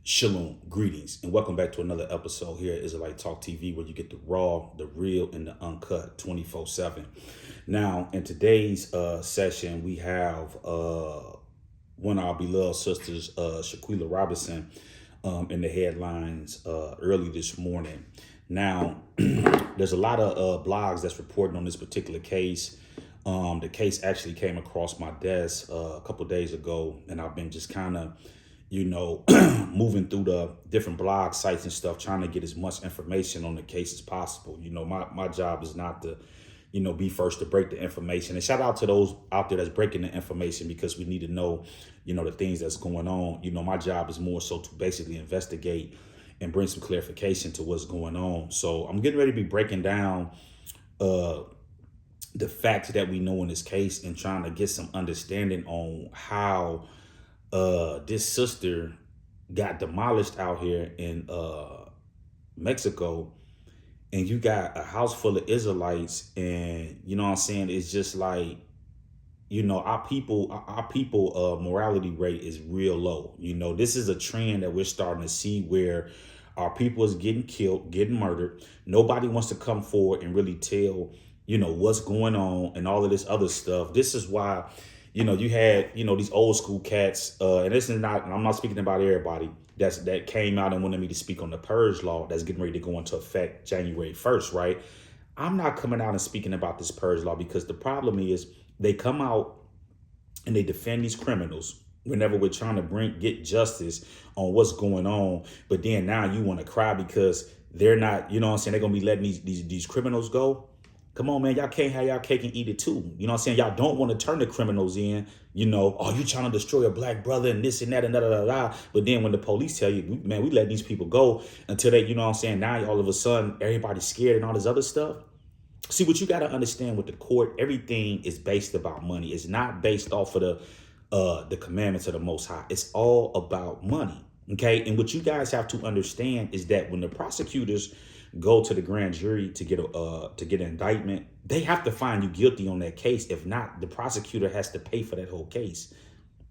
Shalom, greetings, and welcome back to another episode here at Israelite Talk TV, where you get the raw, the real, and the uncut 24/7. Now, in today's session, we have one of our beloved sisters, Shanquella Robinson, in the headlines early this morning. Now, there's a lot of blogs that's reporting on this particular case. The case actually came across my desk a couple days ago, and I've been just kind of moving through the different blog sites and stuff, trying to get as much information on the case as possible. My job is not to, be first to break the information. And shout out to those out there that's breaking the information, because we need to know, the things that's going on. My job is more so to basically investigate and bring some clarification to what's going on. So I'm getting ready to be breaking down the facts that we know in this case and trying to get some understanding on how this sister got demolished out here in Mexico, and you got a house full of Israelites, and you know what I'm saying, it's just like, our people morality rate is real low. This is a trend that we're starting to see, where our people is getting killed, getting murdered. Nobody wants to come forward and really tell what's going on and all of this other stuff. This is why you had, these old school cats, and this is not, I'm not speaking about everybody that came out and wanted me to speak on the purge law that's getting ready to go into effect January 1st, right? I'm not coming out and speaking about this purge law, because the problem is they come out and they defend these criminals whenever we're trying to get justice on what's going on. But then now you want to cry because they're not, they're going to be letting these criminals go. Come on, man, y'all can't have y'all cake and eat it too. Y'all don't want to turn the criminals in, oh, you trying to destroy a black brother and this and that and da da da da. But then when the police tell you, man, we let these people go until they, now all of a sudden everybody's scared and all this other stuff. See, what you got to understand with the court, everything is based about money. It's not based off of the commandments of the Most High. It's all about money. Okay. And what you guys have to understand is that when the prosecutors go to the grand jury to get an indictment, they have to find you guilty on that case. If not, the prosecutor has to pay for that whole case.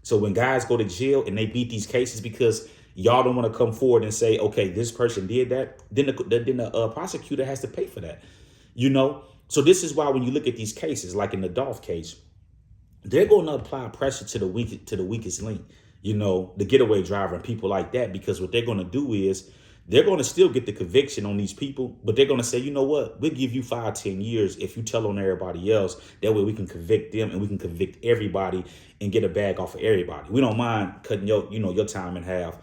So when guys go to jail and they beat these cases because y'all don't want to come forward and say, okay, this person did that, then the prosecutor has to pay for that. So this is why when you look at these cases, like in the Dolph case, they're going to apply pressure to the weakest link, the getaway driver and people like that, because what they're going to do is they're going to still get the conviction on these people, but they're going to say, you know what, we'll give you 5-10 years if you tell on everybody else. That way we can convict them and we can convict everybody and get a bag off of everybody. We don't mind cutting your time in half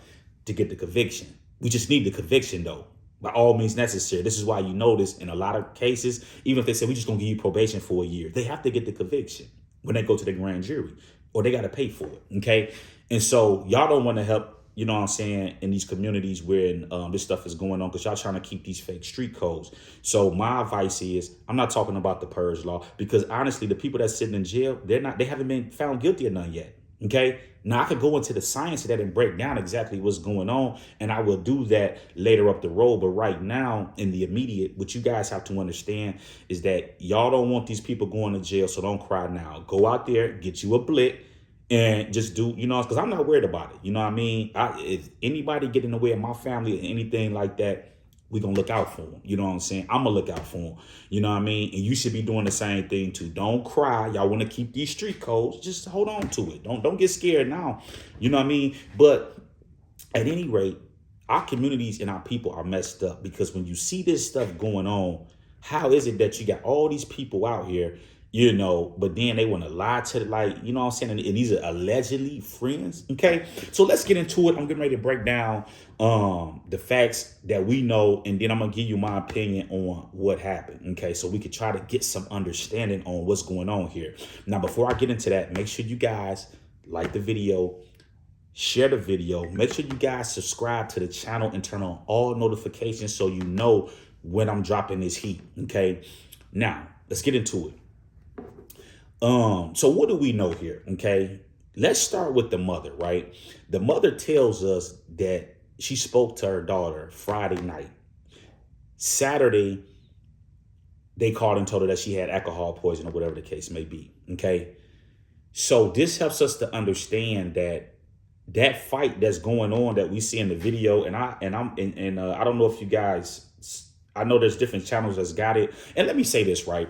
to get the conviction. We just need the conviction, though, by all means necessary. This is why you notice in a lot of cases, even if they say we just going to give you probation for a year, they have to get the conviction when they go to the grand jury, or they got to pay for it. Okay. And so y'all don't want to help, in these communities where this stuff is going on, because y'all trying to keep these fake street codes. So my advice is, I'm not talking about the purge law, because honestly, the people that's sitting in jail, they haven't been found guilty of none yet. Okay. Now I could go into the science of that and break down exactly what's going on, and I will do that later up the road. But right now, in the immediate, what you guys have to understand is that y'all don't want these people going to jail. So don't cry now. Go out there, get you a blick, and just do, because I'm not worried about it. You know what I mean? If anybody get in the way of my family or anything like that, we going to look out for them. You know what I'm saying? I'm going to look out for them. You know what I mean? And you should be doing the same thing too. Don't cry. Y'all want to keep these street codes. Just hold on to it. Don't get scared now. You know what I mean? But at any rate, our communities and our people are messed up, because when you see this stuff going on, how is it that you got all these people out here, but then they want to lie to what I'm saying? And these are allegedly friends. Okay. So let's get into it. I'm getting ready to break down the facts that we know, and then I'm going to give you my opinion on what happened. Okay. So we could try to get some understanding on what's going on here. Now, before I get into that, make sure you guys like the video, share the video, make sure you guys subscribe to the channel and turn on all notifications so you know when I'm dropping this heat. Okay. Now let's get into it. So what do we know here? Okay, let's start with the mother, right? The mother tells us that she spoke to her daughter Friday night. Saturday, they called and told her that she had alcohol poisoning or whatever the case may be. Okay, so this helps us to understand that that fight that's going on that we see in the video, I don't know if you guys, I know there's different channels that's got it. And let me say this, right?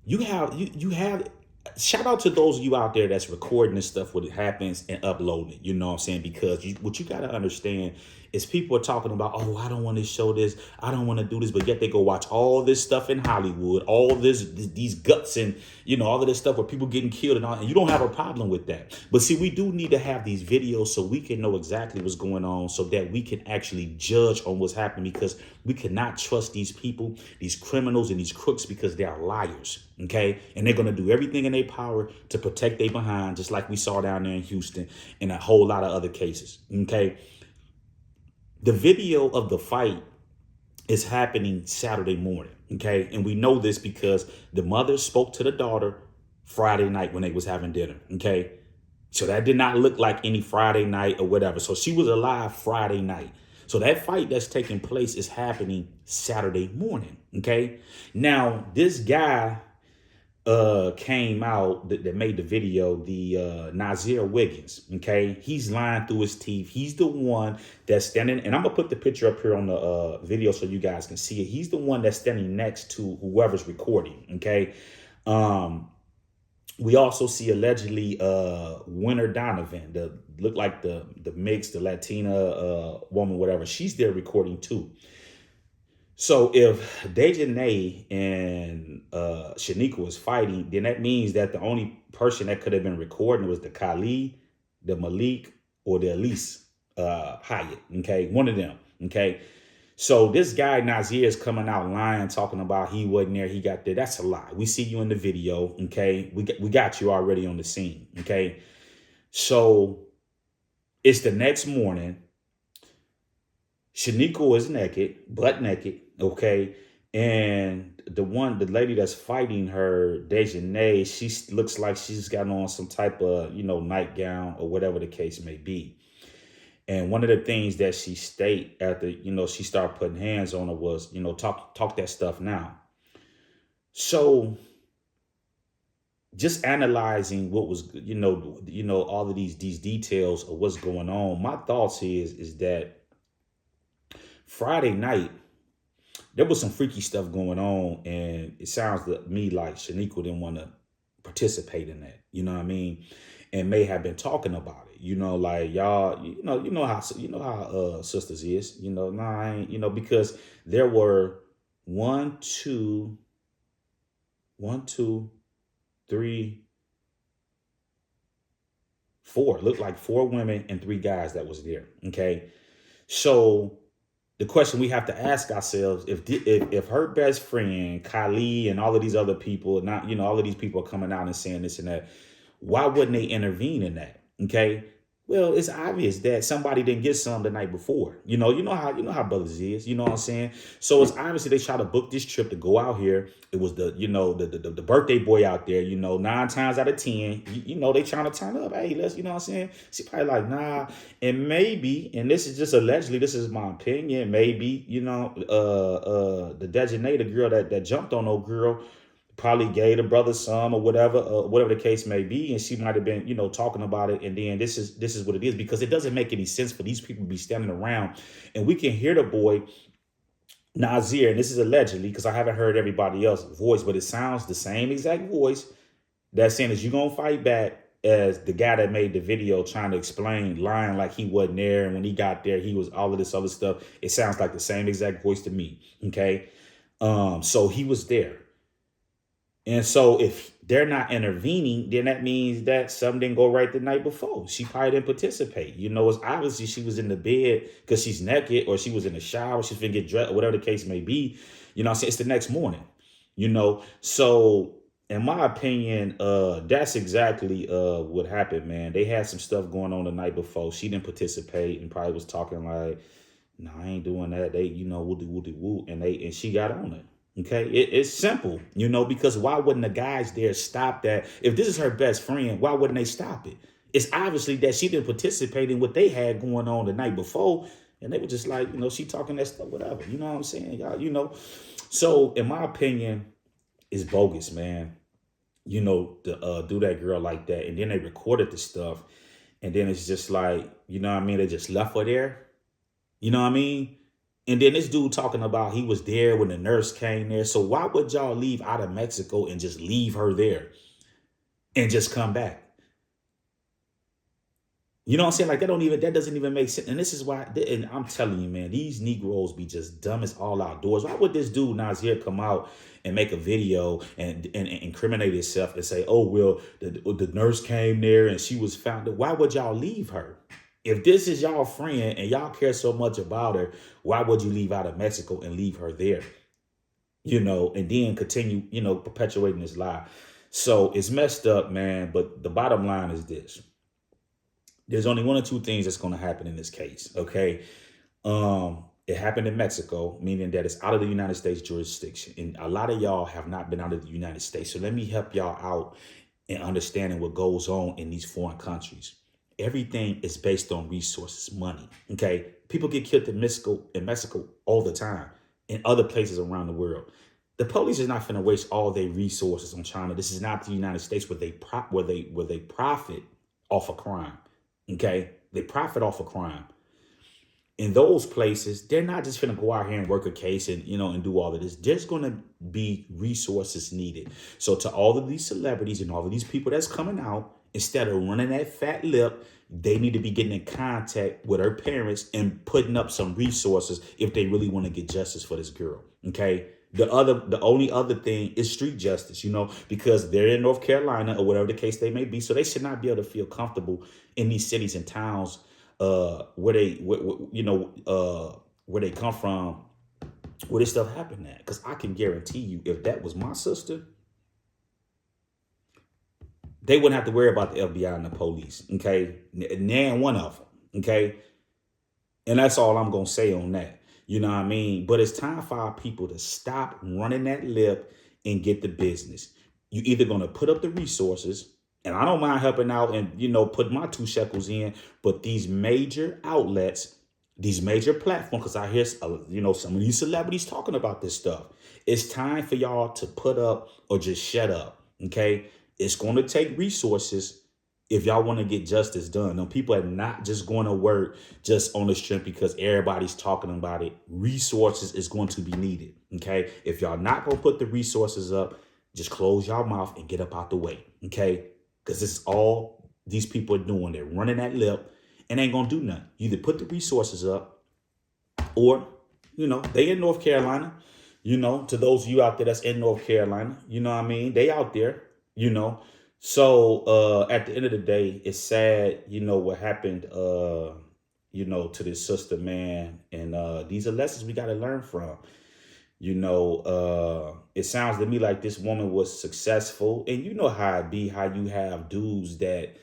You have shout out to those of you out there that's recording this stuff when it happens and uploading it. You know what I'm saying? Because what you got to understand is people are talking about, oh, I don't want to show this, I don't want to do this, but yet they go watch all this stuff in Hollywood, all these guts and all of this stuff where people getting killed and all, and you don't have a problem with that. But see, we do need to have these videos so we can know exactly what's going on, so that we can actually judge on what's happening, because we cannot trust these people, these criminals and these crooks, because they are liars. Okay. And they're going to do everything in their power to protect their behind, just like we saw down there in Houston and a whole lot of other cases. Okay. The video of the fight is happening Saturday morning. Okay. And we know this because the mother spoke to the daughter Friday night when they was having dinner. Okay. So that did not look like any Friday night or whatever. So she was alive Friday night. So that fight that's taking place is happening Saturday morning. Okay. Now, this guy came out that made the video, the Nazeer Wiggins. Okay, he's lying through his teeth. He's the one that's standing, and I'm gonna put the picture up here on the video so you guys can see it. He's the one that's standing next to whoever's recording. Okay. We also see allegedly Winter Donovan, the look like the mix, the Latina woman, whatever. She's there recording too. So if Dejanay and Shaniqua was fighting, then that means that the only person that could have been recording was the Khalid, the Malik, or the Elise Hyatt. Okay, one of them. Okay. So this guy Nazeer is coming out lying, talking about he wasn't there, he got there. That's a lie. We see you in the video. Okay, we got you already on the scene. Okay, so it's the next morning. Shaniqua is naked, butt naked, okay? And the lady that's fighting her, Dejanay, she looks like she's got on some type of, nightgown or whatever the case may be. And one of the things that she state after, she started putting hands on her was, talk that stuff now. So just analyzing what was, all of these details of what's going on, my thoughts is that Friday night, there was some freaky stuff going on, and it sounds to me like Shaniqua didn't want to participate in that. You know what I mean? And may have been talking about it. Like y'all, how sisters is. Nah, I ain't. Because there were one, two, three, four. Looked like 4 women and 3 guys that was there. Okay, so the question we have to ask ourselves, if her best friend, Kylie, and all of these other people, all of these people are coming out and saying this and that, why wouldn't they intervene in that? Okay. Well, it's obvious that somebody didn't get some the night before. You know how brothers is, you know what I'm saying? So it's obviously they try to book this trip to go out here. It was the birthday boy out there, 9 times out of 10, they trying to turn up. Hey, let's, what I'm saying? She probably like, nah. And maybe, and this is just allegedly, this is my opinion, maybe, the Dejanay, the girl that jumped on no girl, probably gave the brother some or whatever the case may be, and she might have been talking about it, and then this is what it is, because it doesn't make any sense for these people to be standing around, and we can hear the boy Nazeer, and this is allegedly because I haven't heard everybody else's voice, but it sounds the same exact voice that's saying, is you gonna fight back, as the guy that made the video trying to explain, lying like he wasn't there, and when he got there he was all of this other stuff. It sounds like the same exact voice to me. Okay, so he was there. And so if they're not intervening, then that means that something didn't go right the night before. She probably didn't participate. It's obviously she was in the bed because she's naked, or she was in the shower, she's gonna get dressed, or whatever the case may be. I'm saying, it's the next morning, So in my opinion, that's exactly what happened, man. They had some stuff going on the night before. She didn't participate and probably was talking like, no, I ain't doing that. They, woo, and she got on it. Okay, it's simple, because why wouldn't the guys there stop that? If this is her best friend, why wouldn't they stop it? It's obviously that she didn't participate in what they had going on the night before, and they were just like, she talking that stuff, whatever. You know what I'm saying, y'all? So in my opinion, it's bogus, man. To do that girl like that, and then they recorded the stuff, And then it's just like, you know what I mean? They just left her there. You know what I mean? And then this dude talking about he was there when the nurse came there. So why would y'all leave out of Mexico and just leave her there and just come back? You know what I'm saying? Like that doesn't even make sense. And this is why, and I'm telling you, man, these Negroes be just dumb as all outdoors. Why would this dude Nazeer come out and make a video and incriminate himself and say, oh, well, the nurse came there and she was found. Why would y'all leave her? If this is y'all friend and y'all care so much about her, why would you leave out of Mexico and leave her there? You know, and then continue, you know, perpetuating this lie. So it's messed up, man. But the bottom line is this. There's only one or two things that's going to happen in this case. Okay. It happened in Mexico, meaning that it's out of the United States jurisdiction. And a lot of y'all have not been out of the United States. So let me help y'all out in understanding what goes on in these foreign countries. Everything is based on resources, money. Okay. People get killed in Mexico all the time, in other places around the world. The police is not finna waste all their resources on China. This is not the United States where they profit off of crime. Okay, they profit off of crime. In those places, they're not just gonna go out here and work a case and, you know, and do all of this. There's gonna be resources needed. So to all of these celebrities and all of these people that's coming out, instead of running that fat lip, they need to be getting in contact with her parents and putting up some resources if they really want to get justice for this girl. Okay. The only other thing is street justice, you know, because they're in North Carolina or whatever the case they may be. So they should not be able to feel comfortable in these cities and towns where they come from, where this stuff happened at. Because I can guarantee you, if that was my sister, they wouldn't have to worry about the FBI and the police. Okay, nan one of them. Okay, and that's all I'm gonna say on that. You know what I mean? But it's time for our people to stop running that lip and get the business. You either going to put up the resources, and I don't mind helping out and, you know, put my 2 shekels in, but these major outlets, these major platforms, because I hear, you know, some of these celebrities talking about this stuff. It's time for y'all to put up or just shut up, okay? It's going to take resources if y'all want to get justice done. Them people are not just going to work just on the strength because everybody's talking about it. Resources is going to be needed. Okay. If y'all not going to put the resources up, just close y'all mouth and get up out the way. Okay. Because this is all these people are doing. They're running that lip and ain't going to do nothing. You either put the resources up or, you know, they in North Carolina, you know, to those of you out there that's in North Carolina, you know what I mean? They out there, you know. So at the end of the day, it's sad, you know, what happened, you know, to this sister, man. And these are lessons we got to learn from. You know, it sounds to me like this woman was successful. And you know how it be, how you have dudes that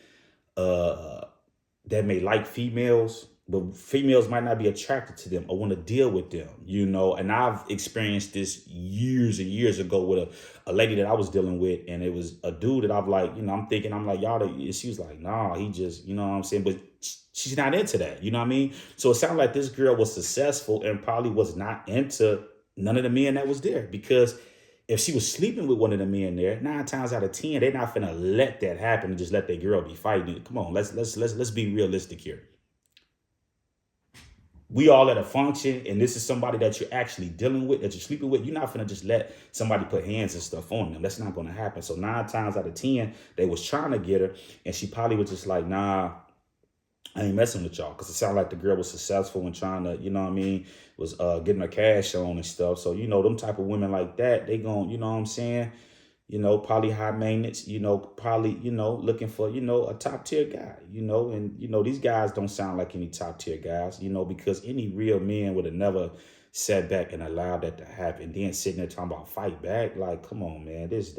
may like females, but females might not be attracted to them or want to deal with them, you know. And I've experienced this years and years ago with a lady that I was dealing with. And it was a dude that I'm like, you know, I'm like, y'all, she was like, nah, he just, you know what I'm saying? But she's not into that, you know what I mean? So it sounded like this girl was successful and probably was not into none of the men that was there, because if she was sleeping with one of the men there, 9 times out of 10, they're not finna let that happen and just let their girl be fighting. Come on, let's be realistic here. We all at a function, and this is somebody that you're actually dealing with, that you're sleeping with. You're not finna just let somebody put hands and stuff on them. That's not gonna happen. So 9 times out of 10, they was trying to get her, and she probably was just like, nah, I ain't messing with y'all, because it sounded like the girl was successful and trying to, you know what I mean, was getting her cash on and stuff. So, you know, them type of women like that, they gon', you know what I'm saying, you know, probably high maintenance, you know, probably, you know, looking for, you know, a top tier guy, you know, and, you know, these guys don't sound like any top tier guys, you know, because any real man would have never sat back and allowed that to happen. Then sitting there talking about fight back, like, come on, man, it's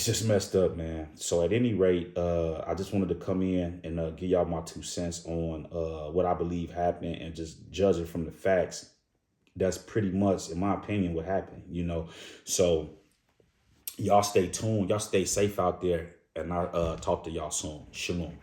just messed up, man. So at any rate, I just wanted to come in and give y'all my 2 cents on what I believe happened, and just judging from the facts. That's pretty much, in my opinion, what happened, you know. So y'all stay tuned. Y'all stay safe out there. And I'll talk to y'all soon. Shalom.